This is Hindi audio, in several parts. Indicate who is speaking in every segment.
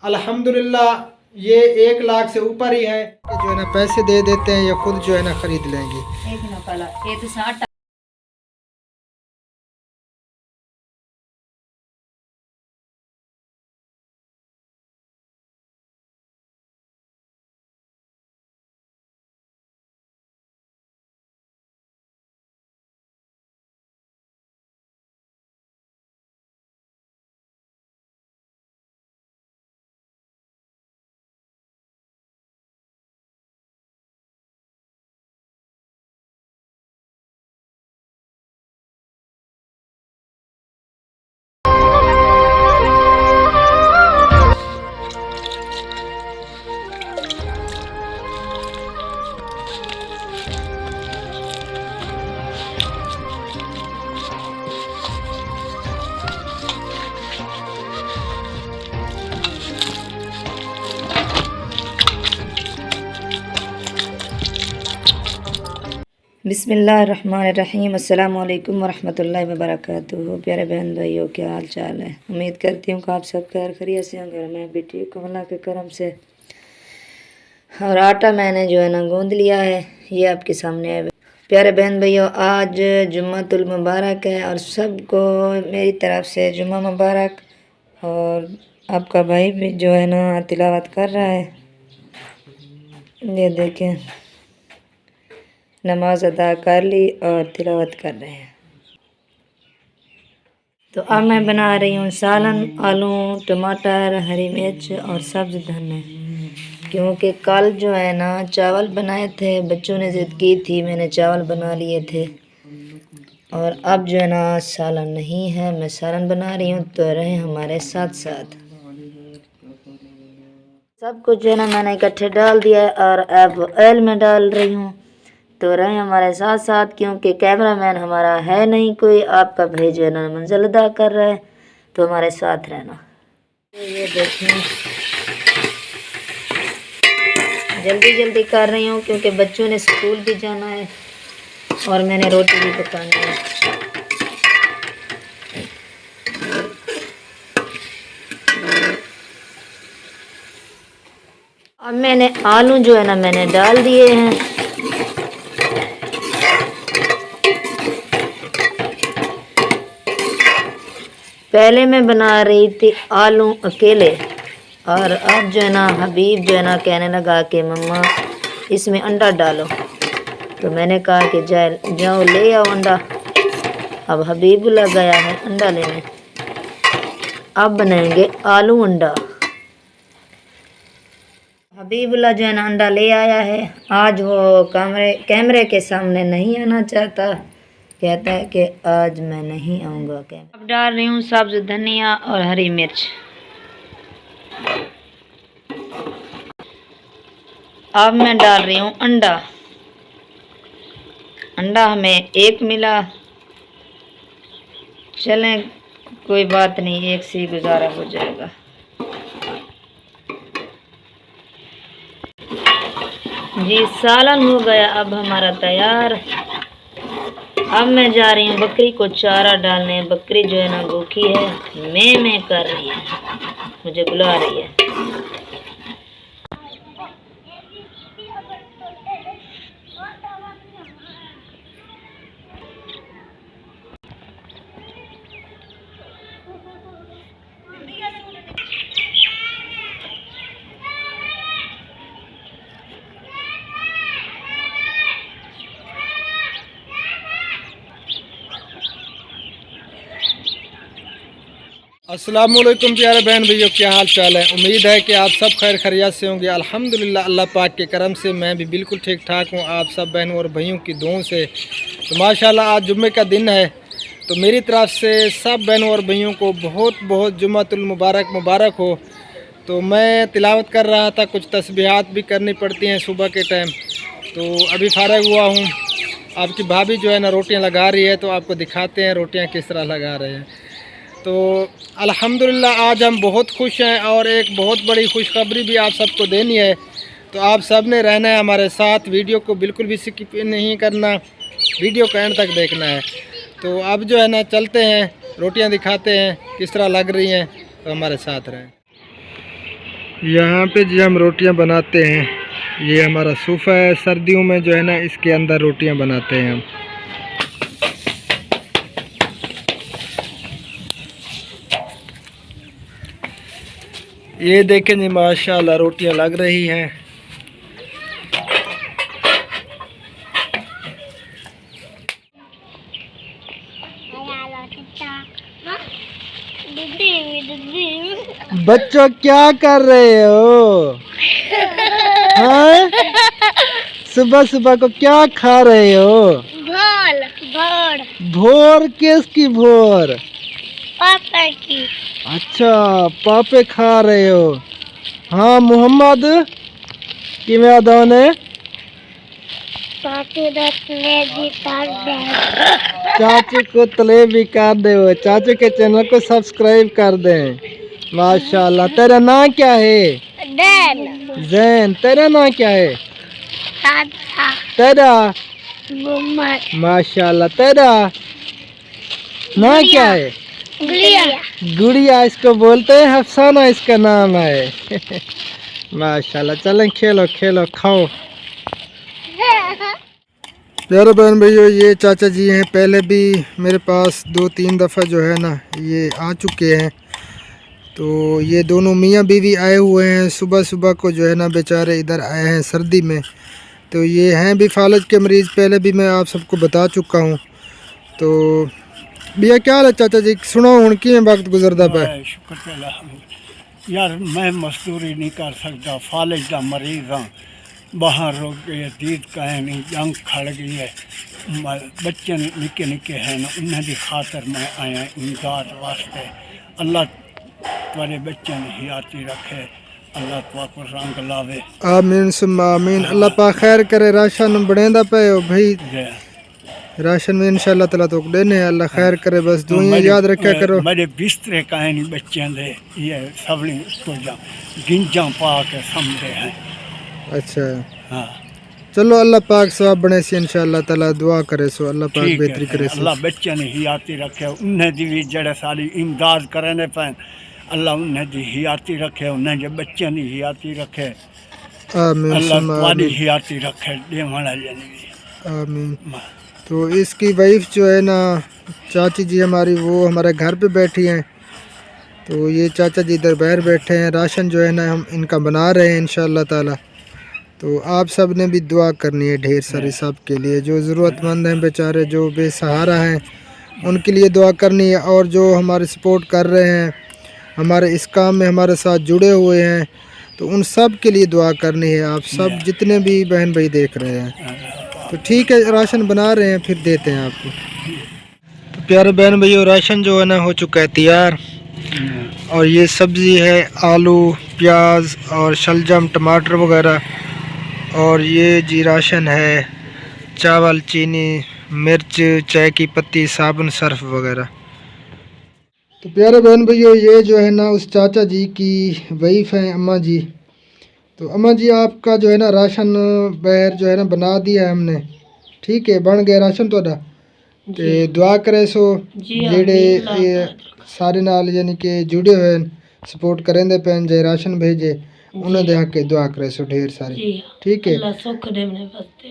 Speaker 1: अल्हम्दुलिल्लाह ये 1 लाख से ऊपर ही है कि जो है ना पैसे दे देते हैं या खुद जो है ना खरीद लेंगे।
Speaker 2: बिस्मिल्लाहिर्रहमानिर्रहीम। अस्सलाम वालेकुम वरहमतुल्लाहि वबरकातुहू। प्यारे बहन भाइयों, क्या हाल चाल है? उम्मीद करती हूँ कि आप सब खैर खैरियत से होंगे और मैं भी ठीक हूँ अल्लाह के करम से। और आटा मैंने जो है ना गूंद लिया है, ये आपके सामने है। प्यारे बहन भाइयों, आज जुम्मतुल मुबारक है और सबको मेरी तरफ से जुम्मा मुबारक। और आपका भाई भी जो है ना तिलावत कर रहा है, ये देखें, नमाज अदा कर ली और तिलावत कर रहे हैं। तो अब मैं बना रही हूँ सालन, आलू, टमाटर, हरी मिर्च और सब्ज़ धनिया। क्योंकि कल जो है ना चावल बनाए थे, बच्चों ने ज़िद की थी, मैंने चावल बना लिए थे। और अब जो है ना सालन नहीं है, मैं सालन बना रही हूँ, तो रहे हमारे साथ साथ। सब कुछ जो है ना मैंने इकट्ठे डाल दिया है और अब ऑयल में डाल रही हूँ, तो रहे हमारे साथ साथ। क्योंकि कैमरामैन हमारा है नहीं कोई, आपका भाई जो है ना मंजिल अदा कर रहा है, तो हमारे साथ रहना। ये देखें, जल्दी जल्दी कर रही हूँ क्योंकि बच्चों ने स्कूल भी जाना है और मैंने रोटी भी पकानी है। अब मैंने आलू जो है ना मैंने डाल दिए हैं। पहले मैं बना रही थी आलू अकेले, और अब जो है ना हबीब जो है ना कहने लगा कि मम्मा इसमें अंडा डालो, तो मैंने कहा कि जाओ ले आओ अंडा। अब हबीबुल्लाह गया है अंडा लेने। अब बनाएंगे आलू अंडा। हबीबुल्लाह जो है ना अंडा ले आया है। आज वो कैमरे के सामने नहीं आना चाहता, कहता है कि आज मैं नहीं आऊँगा। अब डाल रही हूँ सब्ज़ धनिया और हरी मिर्च। अब मैं डाल रही हूँ अंडा। अंडा हमें 1 मिला, चलें कोई बात नहीं, 1 से ही गुजारा हो जाएगा। जी सालन हो गया अब हमारा तैयार। अब मैं जा रही हूँ बकरी को चारा डालने। बकरी जो है ना भूखी है, मैं कर रही है, मुझे बुला रही है।
Speaker 1: अस्सलाम वालेकुम प्यारे बहन भैया, क्या हाल चाल है? उम्मीद है कि आप सब खैर खैरियत से होंगे। अल्हम्दुलिल्लाह अल्लाह पाक के करम से मैं भी बिल्कुल ठीक ठाक हूँ, आप सब बहनों और भाइयों की दुआओं से। तो माशाल्लाह आज जुम्मे का दिन है, तो मेरी तरफ से सब बहनों और भाइयों को बहुत बहुत जुम्मतुल मुबारक मुबारक हो। तो मैं तिलावत कर रहा था, कुछ तस्बीहात भी करनी पड़ती हैं सुबह के टाइम। तो अभी फ़ारग हुआ हूँ। आपकी भाभी जो है ना रोटियाँ लगा रही है, तो आपको दिखाते हैं रोटियाँ किस तरह लगा रहे हैं। तो अल्हम्दुलिल्लाह आज हम बहुत खुश हैं और एक बहुत बड़ी खुशखबरी भी आप सबको देनी है। तो आप सब ने रहना है हमारे साथ, वीडियो को बिल्कुल भी स्किप नहीं करना, वीडियो को एंड तक देखना है। तो अब जो है ना चलते हैं, रोटियां दिखाते हैं किस तरह लग रही हैं, तो हमारे साथ रहें। यहाँ पे जो हम रोटियाँ बनाते हैं, ये हमारा सूफा है। सर्दियों में जो है ना इसके अंदर रोटियाँ बनाते हैं हम। ये देखें जी माशाल्लाह रोटियाँ लग रही हैं। बच्चों क्या कर रहे हो? हाँ? सुबह सुबह को क्या खा रहे हो?
Speaker 3: भोर भोर
Speaker 1: भोर किसकी भोर?
Speaker 3: पापा की।
Speaker 1: अच्छा पापे खा रहे हो। हाँ मोहम्मद कि मैं अदाने
Speaker 3: पापे रखने भी कर दे।
Speaker 1: चाचू को तले भी कर दे। चाचू के चैनल को सब्सक्राइब कर दें। माशाल्लाह। तेरा नाम क्या है?
Speaker 3: देन
Speaker 1: जैन। तेरा नाम क्या है?
Speaker 3: दादा
Speaker 1: तेरा?
Speaker 3: मोहम्मद
Speaker 1: माशाल्लाह। तेरा नाम क्या है?
Speaker 3: गुड़िया
Speaker 1: गुड़िया इसको बोलते हैं, अफसाना इसका नाम है। माशाल्लाह। चलें खेलो खेलो खाओ। प्यारे बहन भैया, ये चाचा जी हैं, पहले भी मेरे पास 2-3 दफ़ा जो है ना ये आ चुके हैं। तो ये दोनों मियाँ बीवी आए हुए हैं। सुबह सुबह को जो है ना बेचारे इधर आए हैं सर्दी में। तो ये हैं भी फालज के मरीज़, पहले भी मैं आप सबको बता चुका हूँ। तो भैया क्या हाल है चाचा जी? सुनो हूँ कि वक्त गुजरदा पे।
Speaker 4: शुक्र अल्लाह यार, मैं मजदूरी नहीं कर सकता, फालिज का मरीज हाँ। बाहर रोक गए, दीद कहे नहीं, जंग खड़ गई है। बच्चे निके निके हैं ना, उन्हें खातर मैं आया इमदाद वास्ते। अल्लाह तुम्हारे बच्चे ने हियाती रखे, अल्लाह तुमको रंग लावे।
Speaker 1: आमीन सुम्मा आमीन। अल्लाह पाक खैर करे। राशन बनेंदा पे हो भाई, राशन में इंशाल्लाह ताला तो देने। अल्लाह खैर करे, बस दुआएं याद रखा करो।
Speaker 4: मेरे बिस्तरे कहे नहीं बच्चों दे, ये सबली तो गिंजा पा के समझे हैं।
Speaker 1: अच्छा
Speaker 4: हाँ
Speaker 1: चलो, अल्लाह पाक सवाब बने सी इंशाल्लाह ताला। दुआ करे सो अल्लाह पाक
Speaker 4: ठीक
Speaker 1: बेहतरी करे
Speaker 4: है।
Speaker 1: सी।
Speaker 4: अल्लाह बच्चे ने हियाती रखे, उन्हें दी भी जड़े सारी इमदाद करने पैन। अल्लाह उन्हें दी हियाती रखे, उन्हें जो बच्चे ने हियाती रखे।
Speaker 1: आमीन
Speaker 4: अल्लाह
Speaker 1: सुम्मा
Speaker 4: तुम्हारी
Speaker 1: आमीन
Speaker 4: हियाती रखे, देवाना जनी।
Speaker 1: आमीन। तो इसकी वाइफ जो है ना चाची जी हमारी, वो हमारे घर पे बैठी हैं। तो ये चाचा जी इधर बाहर बैठे हैं। राशन जो है ना हम इनका बना रहे हैं इंशाल्लाह ताला। तो आप सब ने भी दुआ करनी है ढेर सारी, सब के लिए जो ज़रूरतमंद हैं बेचारे, जो बेसहारा हैं, उनके लिए दुआ करनी है। और जो हमारे सपोर्ट कर रहे हैं, हमारे इस काम में हमारे साथ जुड़े हुए हैं, तो उन सब के लिए दुआ करनी है। आप सब जितने भी बहन भाई देख रहे हैं, तो ठीक है राशन बना रहे हैं, फिर देते हैं आपको। तो प्यारे बहन भैया, राशन जो है ना हो चुका है तैयार। और ये सब्ज़ी है आलू, प्याज और शलजम, टमाटर वगैरह। और ये जी राशन है चावल, चीनी, मिर्च, चाय की पत्ती, साबुन, सर्फ वगैरह। तो प्यारे बहन भैया, ये जो है ना उस चाचा जी की वाइफ हैं अम्मा जी। तो अम्मा जी आपका जो है ना राशन बाहर जो है ना बना दिया है हमने, ठीक है, बन गया राशन थोड़ा। ते दुआ करे सो जेड़े ये सारे नाल यानी कि जुड़े हुए सपोर्ट करेंदे पैन जे राशन भेजे, उन्हें दे के दुआ करे सो ढेर सारी, ठीक है।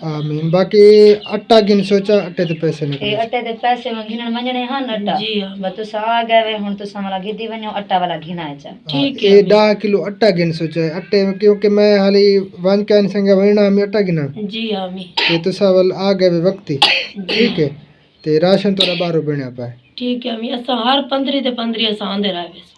Speaker 1: आमीन। बाकी आटा गिन सोचा, आटे ते पैसे निकले।
Speaker 2: अटे दे पैसे गिनन वंजने हन अटा बस तुस आ गए हुन तुस वाला गिदी वनो अटा वाला गिनाए चा, ठीक है।
Speaker 1: 10 किलो आटा गिन सोचा है अट्टे में, क्योंकि मैं हाली वन कैन संगे वणा हम आटा गिना जी। आमीन। ते तुसा वाल आ गए वक्ती, ठीक है। ते राशन तोरा बारो बनया पाए, ठीक है। हम असा हर 15 ते 15 असा आंदे रहे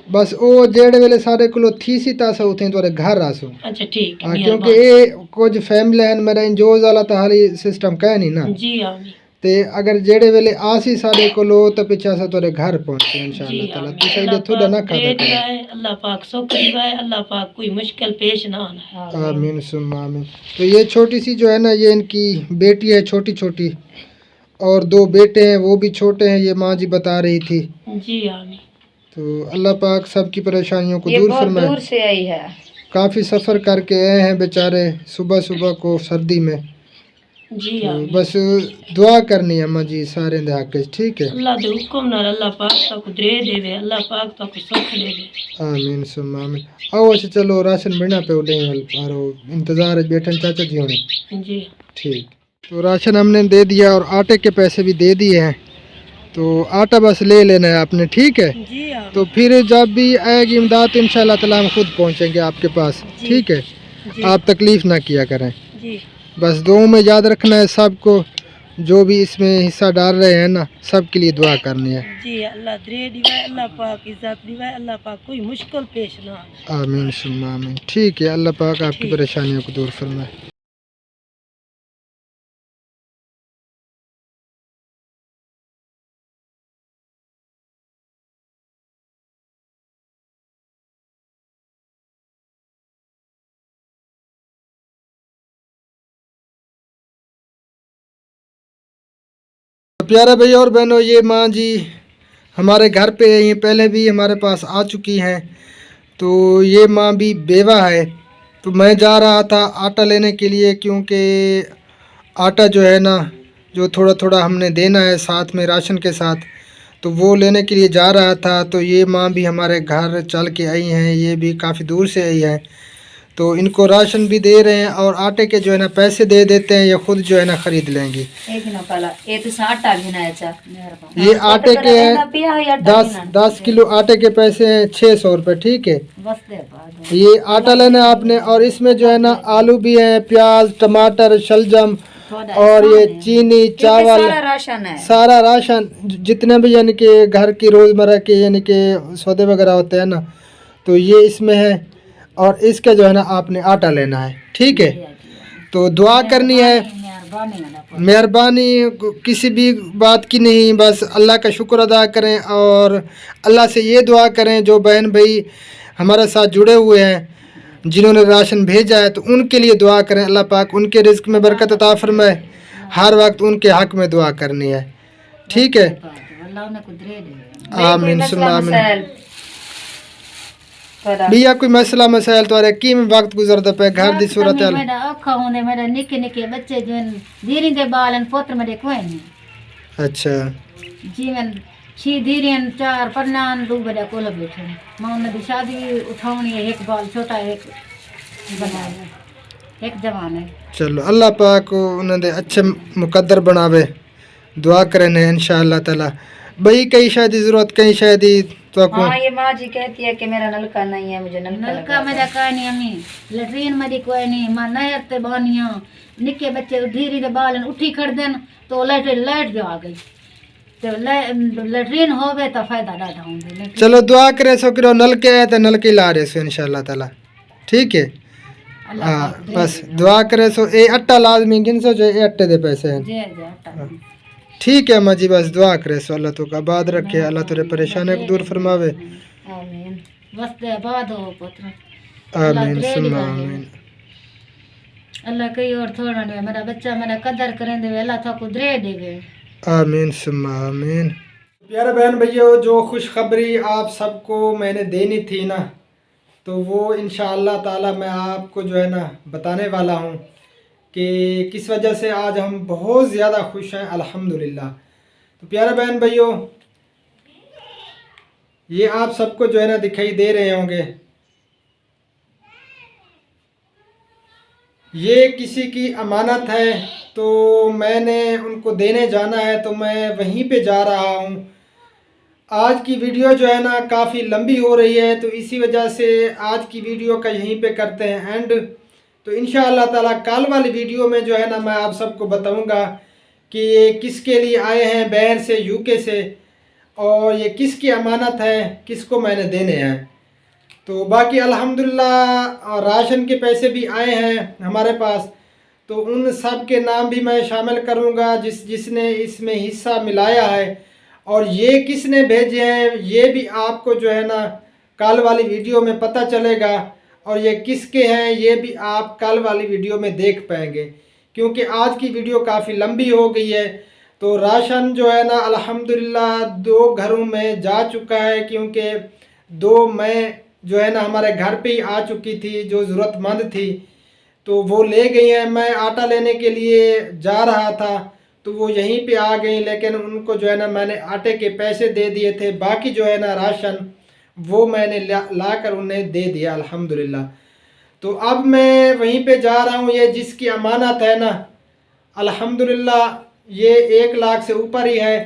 Speaker 1: बस। ओ जेड़े वेले सारे कोलो थी सी तासा उथे तोरे घर आसो। अच्छा ठीक है। क्योंकि ए कुछ फैमिली हैं मेरा इंजोज वाला तो हाली सिस्टम कह नहीं ना जी। आमीन। ते अगर जेड़े वेले आसी सारे कोलो तो पिछा सा तोरे घर पहुंचे इंशाल्लाह ताला। तू सही दे थोड़ा ना खादा कर। अल्लाह पाक सुख दिवाए, अल्लाह पाक कोई मुश्किल पेश ना आना। आमीन सुम्मा आमीन। तो ये छोटी सी जो है ना ये इनकी बेटी है, छोटी छोटी, और 2 बेटे हैं, वो भी छोटे हैं, ये माँ जी बता रही थी जी। आमीन। तो अल्लाह पाक सबकी परेशानियों को दूर फरमाए। दूर से आई है, काफ़ी सफ़र करके आए हैं बेचारे सुबह सुबह को सर्दी में।
Speaker 5: जी
Speaker 1: तो
Speaker 5: आमीन।
Speaker 1: बस दुआ करनी है अम्मा जी सारे दे हक च, ठीक है।
Speaker 5: अल्लाह दे हुक्म नाल अल्लाह पाक ताको दे देवे, अल्लाह पाक ताको सुख देवे।
Speaker 1: आमीन सुम्मा आमीन। आओ अच्छा चलो राशन बना पे उड़े और इंतजार है बैठे चाचा जी होने।
Speaker 5: जी
Speaker 1: ठीक, तो राशन हमने दे दिया और आटे के पैसे भी दे दिए हैं, तो आटा बस ले लेना है आपने, ठीक है।
Speaker 5: जी आमीन।
Speaker 1: तो फिर जब भी आएगी इमदाद तो इंशाल्लाह ताला हम खुद पहुंचेंगे आपके पास,
Speaker 5: जी।
Speaker 1: ठीक है।
Speaker 5: जी
Speaker 1: आप तकलीफ़ ना किया करें,
Speaker 5: जी
Speaker 1: बस दुआ में याद रखना है सबको, जो भी इसमें हिस्सा डाल रहे हैं ना सब के लिए दुआ करनी है।
Speaker 5: जी अल्लाह दे दिवा, अल्लाह पाक इज्जत दिवा, अल्लाह पाक कोई मुश्किल पेश ना आवे।
Speaker 1: आमीन सुम्मा आमीन। ठीक है, अल्लाह पाक आपकी
Speaker 5: ठीक।
Speaker 1: परेशानियों को दूर फरमाए। प्यारे भाई और बहनों, ये माँ जी हमारे घर पे है, ये पहले भी हमारे पास आ चुकी हैं। तो ये माँ भी बेवा है। तो मैं जा रहा था आटा लेने के लिए, क्योंकि आटा जो है ना जो थोड़ा थोड़ा हमने देना है साथ में राशन के साथ, तो वो लेने के लिए जा रहा था। तो ये माँ भी हमारे घर चल के आई हैं, ये भी काफ़ी दूर से आई है। तो इनको राशन भी दे रहे हैं और आटे के जो है ना पैसे दे देते हैं, ये खुद जो है ना ख़रीद लेंगी।
Speaker 2: एक ना पाला ये तो 60 भी ना अच्छा मेहरबान।
Speaker 1: ये आटे के
Speaker 2: ना पिया है
Speaker 1: 10 किलो आटे के पैसे हैं 600 रुपये, ठीक है।
Speaker 2: बस दे बाद
Speaker 1: ये आटा लेना है आपने, और इसमें जो है ना आलू भी है, प्याज, टमाटर, शलजम और ये चीनी, चावल,
Speaker 2: सारा राशन है।
Speaker 1: सारा राशन जितने भी यानी कि घर की रोज़मर्रा के यानी कि सौदे वगैरह होते हैं ना, तो ये इसमें है। और इसका जो है ना आपने आटा लेना है, ठीक है। तो दुआ करनी है, मेहरबानी किसी भी बात की नहीं, बस अल्लाह का शुक्र अदा करें और अल्लाह से ये दुआ करें जो बहन भाई हमारे साथ जुड़े हुए हैं जिन्होंने राशन भेजा है, तो उनके लिए दुआ करें, अल्लाह पाक उनके रिज़्क़ में बरकत अता फरमाए। हर वक्त उनके हक़ में दुआ करनी है, ठीक है। आमीन सुम्मा आमीन। भैया कोई मसला मसाइल तो की में वक्त गुजरता पे घर दी सूरत हाल।
Speaker 6: मेरा औखा होंदे मेरा निके निके बच्चे जो धीरे दे बालन पुत्र मेरे कोई नहीं।
Speaker 1: अच्छा
Speaker 6: जीवन छी धीरे 4 पन्नान दो बड़ा कोल बैठे मां उन्हें शादी उठावनी है, एक बाल छोटा एक बनाना एक जवान है।
Speaker 1: चलो अल्लाह पाक उन्हें अच्छे मुकद्दर बनावे, दुआ करें इंशाअल्लाह ताला। भाई कई शायद ज़रूरत कहीं शायद तो
Speaker 2: हाँ ये माँ जी कहती है कि मेरा नलका नहीं है, मुझे
Speaker 6: नलका मेरा कोई नहीं, अम्मी लेटरीन मेरी कोई नहीं, मां नहर ते बानिया निके बच्चे धीरे दे बालन उठी खड़ देन तो लाइट जो आ गई, तो लेटरीन हो गए तो फायदा डाटा होंगे।
Speaker 1: चलो दुआ करे सो करो, नलके है तो नलके ला रहे सो इंशाअल्लाह ताला, ठीक है। हाँ बस दुआ करे सो। ए अट्टा लाजमी गिन सो जो ये अट्टे दे पैसे हैं,
Speaker 6: जी जी आटा
Speaker 1: ठीक है अम्मा जी। बस दुआ करे सो अल्लाह तो आबाद रखे, अल्लाह तेरे परेशानी को दूर फरमावे।
Speaker 6: आमीन। बस दे बाद हो पुत्र
Speaker 1: आमीन सुम्मा आमीन।
Speaker 6: अल्लाह कई और थोड़ा नहीं, मेरा बच्चा मेरा कदर करें दे, अल्लाह तो कुदरे देवे।
Speaker 1: आमीन सुम्मा आमीन। प्यारे बहन भैया, जो खुशखबरी आप सबको मैंने देनी थी ना, तो वो इंशाअल्लाह ताला मैं आपको जो है ना बताने वाला हूँ कि किस वजह से आज हम बहुत ज़्यादा खुश हैं अल्हम्दुलिल्लाह। तो प्यारे बहन भाइयों, ये आप सबको जो है ना दिखाई दे रहे होंगे, ये किसी की अमानत है, तो मैंने उनको देने जाना है, तो मैं वहीं पे जा रहा हूँ। आज की वीडियो जो है ना काफ़ी लंबी हो रही है, तो इसी वजह से आज की वीडियो का यहीं पे करते हैं एंड। तो इंशाअल्लाह ताला कल वाली वीडियो में जो है ना मैं आप सबको बताऊंगा कि ये किसके लिए आए हैं बाहर से, यूके से, और ये किसकी अमानत है, किसको मैंने देने हैं। तो बाकी अल्हम्दुलिल्लाह राशन के पैसे भी आए हैं हमारे पास, तो उन सब के नाम भी मैं शामिल करूंगा जिसने इसमें हिस्सा मिलाया है, और ये किसने भेजे हैं ये भी आपको जो है ना कल वाली वीडियो में पता चलेगा, और ये किसके हैं ये भी आप कल वाली वीडियो में देख पाएंगे, क्योंकि आज की वीडियो काफ़ी लंबी हो गई है। तो राशन जो है ना अल्हम्दुलिल्लाह 2 घरों में जा चुका है, क्योंकि 2 मैं जो है ना हमारे घर पे ही आ चुकी थी जो ज़रूरतमंद थी, तो वो ले गई हैं। मैं आटा लेने के लिए जा रहा था तो वो यहीं पे आ गई, लेकिन उनको जो है ना मैंने आटे के पैसे दे दिए थे, बाकी जो है ना राशन वो मैंने ला कर उन्हें दे दिया अल्हम्दुलिल्लाह। तो अब मैं वहीं पे जा रहा हूँ। ये जिसकी अमानत है ना अल्हम्दुलिल्लाह ये 1 लाख से ऊपर ही है।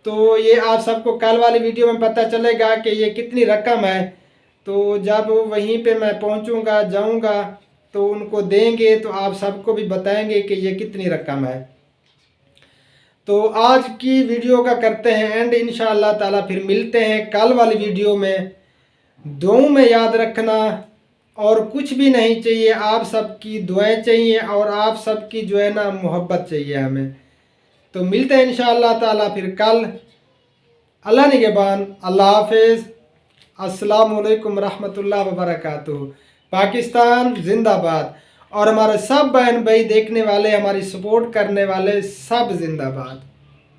Speaker 1: तो ये आप सबको कल वाली वीडियो में पता चलेगा कि ये कितनी रकम है। तो जब वहीं पे मैं पहुंचूंगा जाऊंगा तो उनको देंगे तो आप सबको भी बताएंगे कि ये कितनी रकम है। तो आज की वीडियो का करते हैं एंड इंशाअल्लाह ताला फिर मिलते हैं कल वाली वीडियो में। दुआओं में याद रखना और कुछ भी नहीं चाहिए, आप सबकी दुआएं चाहिए और आप सबकी जो है ना मोहब्बत चाहिए हमें। तो मिलते हैं इंशाअल्लाह ताला फिर कल। अल्लाह निगहबान, अल्लाह हाफिज़, अस्सलामु अलैकुम रहमतुल्लाह व बरकातुहू। पाकिस्तान जिंदाबाद। और हमारे सब बहन भाई देखने वाले, हमारी सपोर्ट करने वाले सब जिंदाबाद।